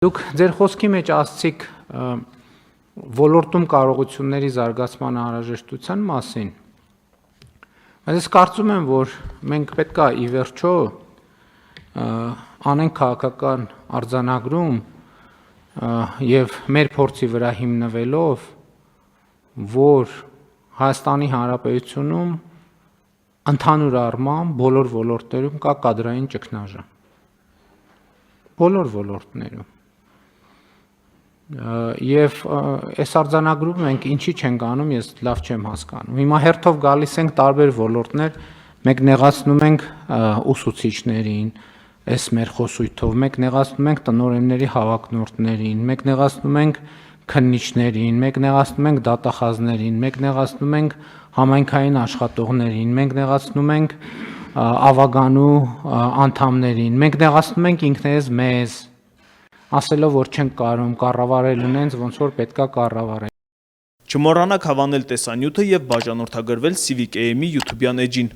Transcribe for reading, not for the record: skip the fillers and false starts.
Դուք ձեր խոսքի մեջ ասացիք ոլորտում կարողությունների զարգացման անհրաժեշտության մասին, բայց ես կարծում եմ, որ մենք պետք է ի վերջո անենք քաղաքական արձանագրում եւ մեր փորձի վրա հիմնվելով, որ Հայաստանի Հանրապետությունում ընդհանուր առմամբ բոլոր ոլորտներում կա կադրային ճգնաժամ։ Բոլոր ոլորտներում։ Եվ այս արձանագրումը մենք ինչի չենք անում, ես լավ չեմ հասկանում։ Հիմա հերթով գալիս ենք տարբեր ոլորտներ, մենք նեղացնում ենք ուսուցիչներին, այս մեր խոսույթով, մենք նեղացնում ենք տնօրենների հավակնորդներին, մենք նեղացնում ենք քննիչներին, մենք նեղացնում ենք դատախազներին, մենք նեղացնում ենք համայնքային աշխատողներին, մենք նեղացնում ենք ավագանու անդամներին, մենք նեղացնում ենք ինքներս մեզ, ասելով, որ չենք կարող կառավարել ունենց, ոնց որ պետքա կառավարել։ Չմոռանաք հավանել տեսանյութը եւ բաժանորդագրվել Civic AM-ի YouTube-յան էջին։